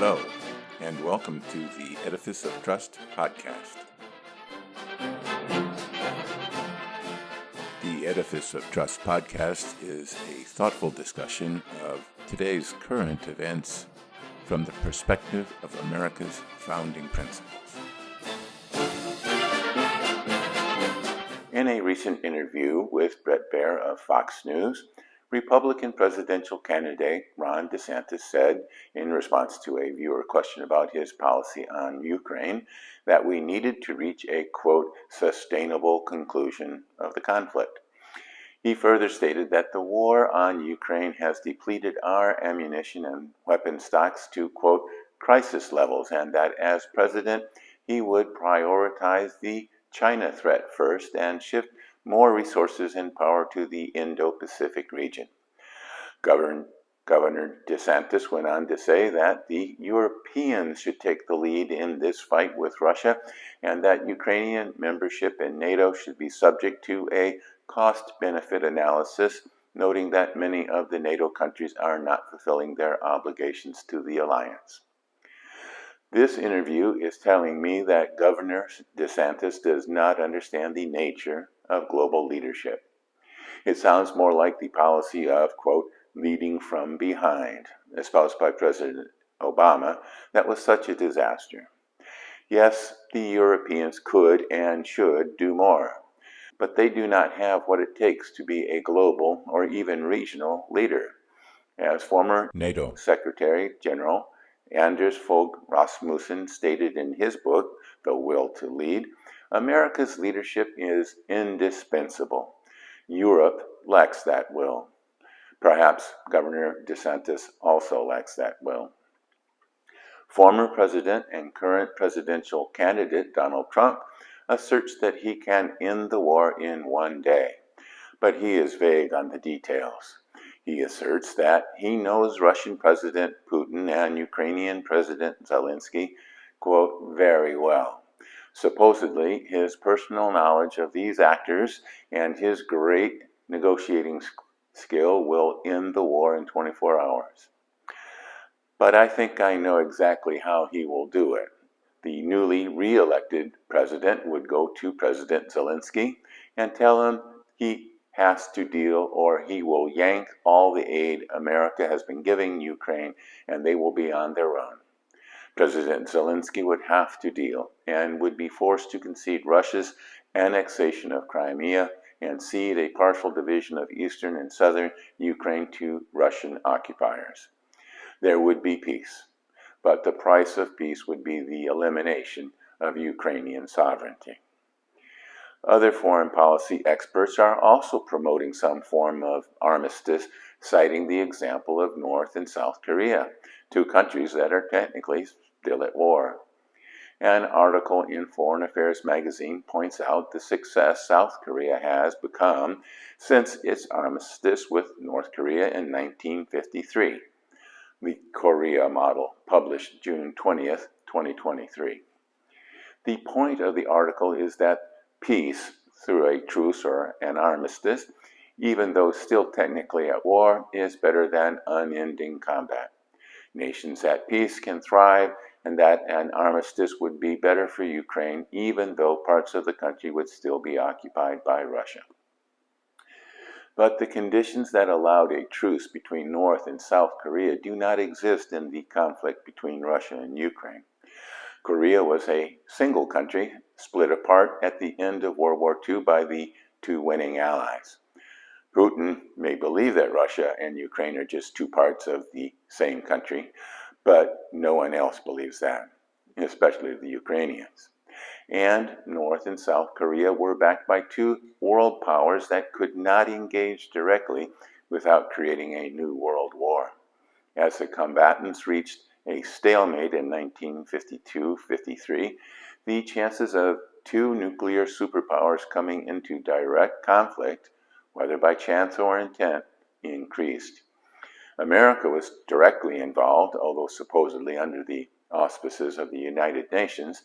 Hello, and welcome to the Edifice of Trust podcast. The Edifice of Trust podcast is a thoughtful discussion of today's current events from the perspective of America's founding principles. In a recent interview with Bret Baier of Fox News, Republican presidential candidate Ron DeSantis said, in response to a viewer question about his policy on Ukraine, that we needed to reach a, quote, sustainable conclusion of the conflict. He further stated that the war on Ukraine has depleted our ammunition and weapon stocks to, quote, crisis levels, and that as president, he would prioritize the China threat first and shift more resources and power to the Indo-Pacific region. Governor DeSantis went on to say that the Europeans should take the lead in this fight with Russia and that Ukrainian membership in NATO should be subject to a cost-benefit analysis, noting that many of the NATO countries are not fulfilling their obligations to the alliance. This interview is telling me that Governor DeSantis does not understand the nature of global leadership. It sounds more like the policy of, quote, leading from behind, espoused by President Obama, that was such a disaster. Yes, the Europeans could and should do more, but they do not have what it takes to be a global or even regional leader. As former NATO Secretary General Anders Fogh Rasmussen stated in his book, The Will to Lead, America's leadership is indispensable. Europe lacks that will. Perhaps Governor DeSantis also lacks that will. Former President and current presidential candidate Donald Trump asserts that he can end the war in one day, but he is vague on the details. He asserts that he knows Russian President Putin and Ukrainian President Zelensky, quote, very well. Supposedly, his personal knowledge of these actors and his great negotiating skill will end the war in 24 hours. But I think I know exactly how he will do it. The newly re-elected president would go to President Zelensky and tell him he has to deal or he will yank all the aid America has been giving Ukraine and they will be on their own. President Zelensky would have to deal and would be forced to concede Russia's annexation of Crimea and cede a partial division of eastern and southern Ukraine to Russian occupiers. There would be peace, but the price of peace would be the elimination of Ukrainian sovereignty. Other foreign policy experts are also promoting some form of armistice, citing the example of North and South Korea, two countries that are technically still at war. An article in Foreign Affairs magazine points out the success South Korea has become since its armistice with North Korea in 1953. The Korea model, published June 20th, 2023. The point of the article is that peace through a truce or an armistice, even though still technically at war, is better than unending combat. Nations at peace can thrive, and that an armistice would be better for Ukraine, even though parts of the country would still be occupied by Russia. But the conditions that allowed a truce between North and South Korea do not exist in the conflict between Russia and Ukraine. Korea was a single country, split apart at the end of World War II by the two winning allies. Putin may believe that Russia and Ukraine are just two parts of the same country, but no one else believes that, especially the Ukrainians. And North and South Korea were backed by two world powers that could not engage directly without creating a new world war. As the combatants reached a stalemate in 1952-53, the chances of two nuclear superpowers coming into direct conflict, whether by chance or intent, increased. America was directly involved, although supposedly under the auspices of the United Nations,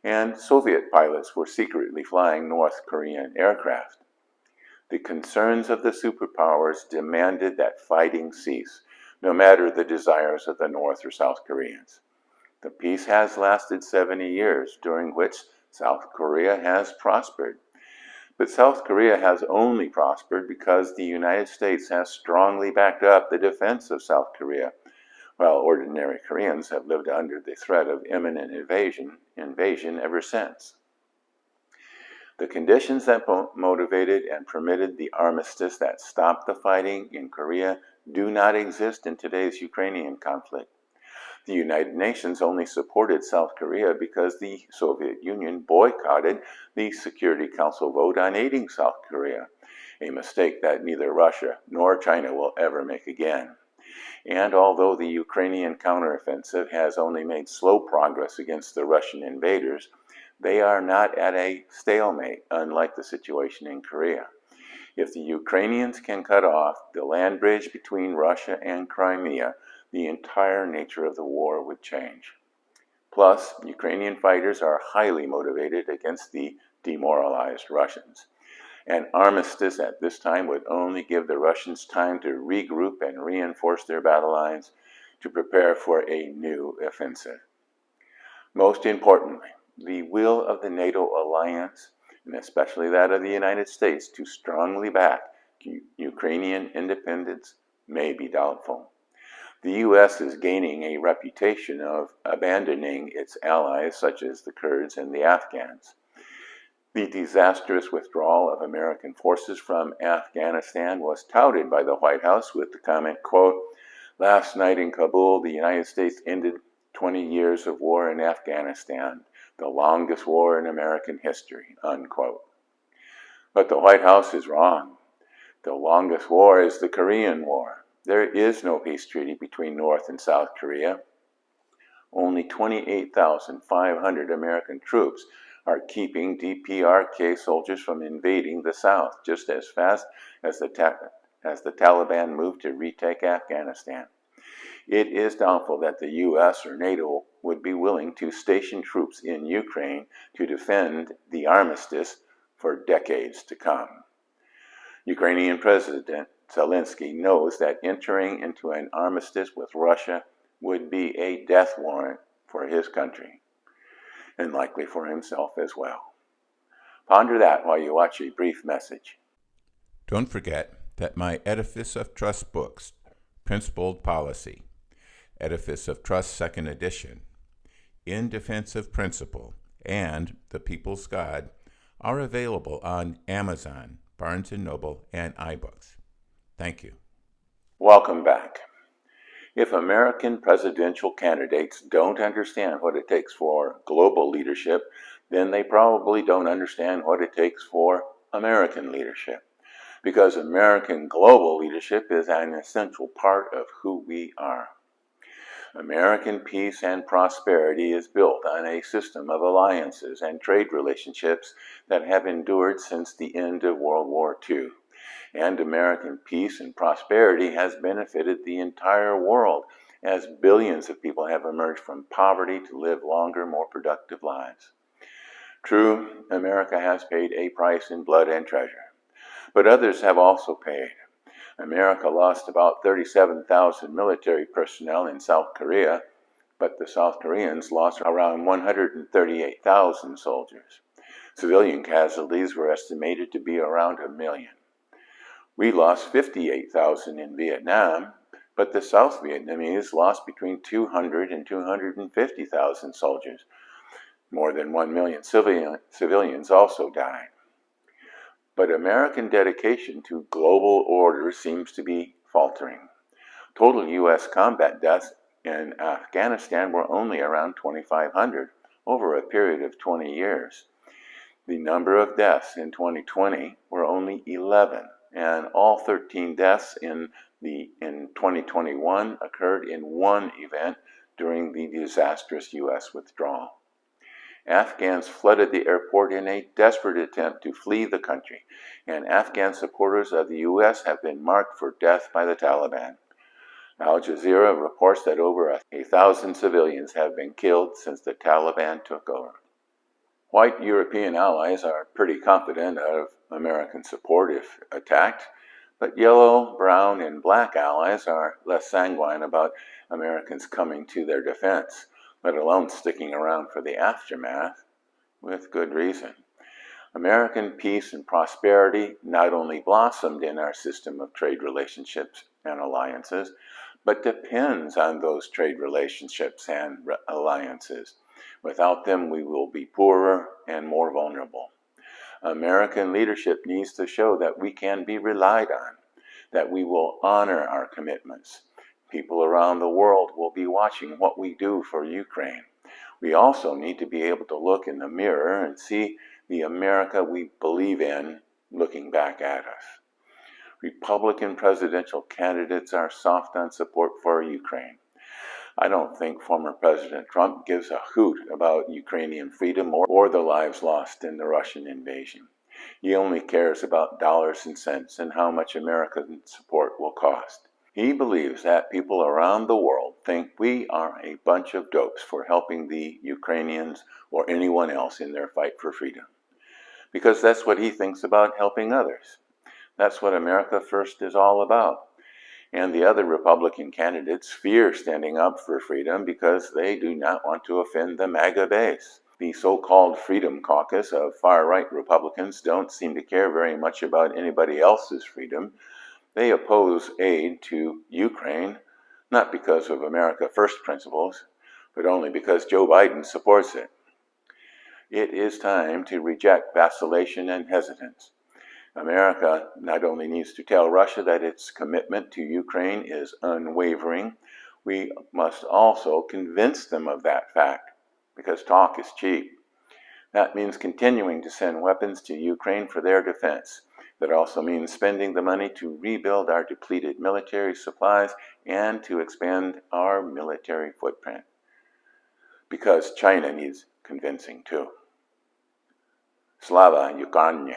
and Soviet pilots were secretly flying North Korean aircraft. The concerns of the superpowers demanded that fighting cease, no matter the desires of the North or South Koreans. The peace has lasted 70 years, during which South Korea has prospered. But South Korea has only prospered because the United States has strongly backed up the defense of South Korea, while ordinary Koreans have lived under the threat of imminent invasion ever since. The conditions that motivated and permitted the armistice that stopped the fighting in Korea do not exist in today's Ukrainian conflict. The United Nations only supported South Korea because the Soviet Union boycotted the Security Council vote on aiding South Korea, a mistake that neither Russia nor China will ever make again. And although the Ukrainian counteroffensive has only made slow progress against the Russian invaders, they are not at a stalemate, unlike the situation in Korea. If the Ukrainians can cut off the land bridge between Russia and Crimea, the entire nature of the war would change. Plus, Ukrainian fighters are highly motivated against the demoralized Russians. An armistice at this time would only give the Russians time to regroup and reinforce their battle lines to prepare for a new offensive. Most importantly, the will of the NATO alliance, and especially that of the United States, to strongly back Ukrainian independence may be doubtful. The U.S. is gaining a reputation of abandoning its allies, such as the Kurds and the Afghans. The disastrous withdrawal of American forces from Afghanistan was touted by the White House with the comment, quote, "Last night in Kabul, the United States ended 20 years of war in Afghanistan, the longest war in American history," unquote. But the White House is wrong. The longest war is the Korean War. There is no peace treaty between North and South Korea. Only 28,500 American troops are keeping DPRK soldiers from invading the South just as fast as the Taliban moved to retake Afghanistan. It is doubtful that the U.S. or NATO would be willing to station troops in Ukraine to defend the armistice for decades to come. Ukrainian President Zelensky knows that entering into an armistice with Russia would be a death warrant for his country, and likely for himself as well. Ponder that while you watch a brief message. Don't forget that my Edifice of Trust books, Principled Policy, Edifice of Trust Second Edition, In Defense of Principle, and The People's God are available on Amazon, Barnes & Noble, and iBooks. Thank you. Welcome back. If American presidential candidates don't understand what it takes for global leadership, then they probably don't understand what it takes for American leadership. Because American global leadership is an essential part of who we are. American peace and prosperity is built on a system of alliances and trade relationships that have endured since the end of World War II. And American peace and prosperity has benefited the entire world as billions of people have emerged from poverty to live longer, more productive lives. True, America has paid a price in blood and treasure, but others have also paid. America lost about 37,000 military personnel in South Korea, but the South Koreans lost around 138,000 soldiers. Civilian casualties were estimated to be around 1 million. We lost 58,000 in Vietnam, but the South Vietnamese lost between 200 and 250,000 soldiers. More than 1 million civilians also died. But American dedication to global order seems to be faltering. Total U.S. combat deaths in Afghanistan were only around 2,500 over a period of 20 years. The number of deaths in 2020 were only 11, and all 13 deaths in 2021 occurred in one event during the disastrous U.S. withdrawal. Afghans flooded the airport in a desperate attempt to flee the country, and Afghan supporters of the U.S. have been marked for death by the Taliban. Al Jazeera reports that over 1,000 civilians have been killed since the Taliban took over. White European allies are pretty confident of American support if attacked, but yellow, brown, and black allies are less sanguine about Americans coming to their defense. let alone sticking around for the aftermath, with good reason. American peace and prosperity not only blossomed in our system of trade relationships and alliances, but depends on those trade relationships and alliances. Without them, we will be poorer and more vulnerable. American leadership needs to show that we can be relied on, that we will honor our commitments. People around the world will be watching what we do for Ukraine. We also need to be able to look in the mirror and see the America we believe in looking back at us. Republican presidential candidates are soft on support for Ukraine. I don't think former President Trump gives a hoot about Ukrainian freedom or the lives lost in the Russian invasion. He only cares about dollars and cents and how much American support will cost. He believes that people around the world think we are a bunch of dopes for helping the Ukrainians or anyone else in their fight for freedom. Because that's what he thinks about helping others. That's what America First is all about. And the other Republican candidates fear standing up for freedom because they do not want to offend the MAGA base. The so-called Freedom Caucus of far-right Republicans don't seem to care very much about anybody else's freedom. They oppose aid to Ukraine, not because of America First principles, but only because Joe Biden supports it. It is time to reject vacillation and hesitance. America not only needs to tell Russia that its commitment to Ukraine is unwavering, we must also convince them of that fact, because talk is cheap. That means continuing to send weapons to Ukraine for their defense. That also means spending the money to rebuild our depleted military supplies and to expand our military footprint. Because China needs convincing too. Slava Ukraini.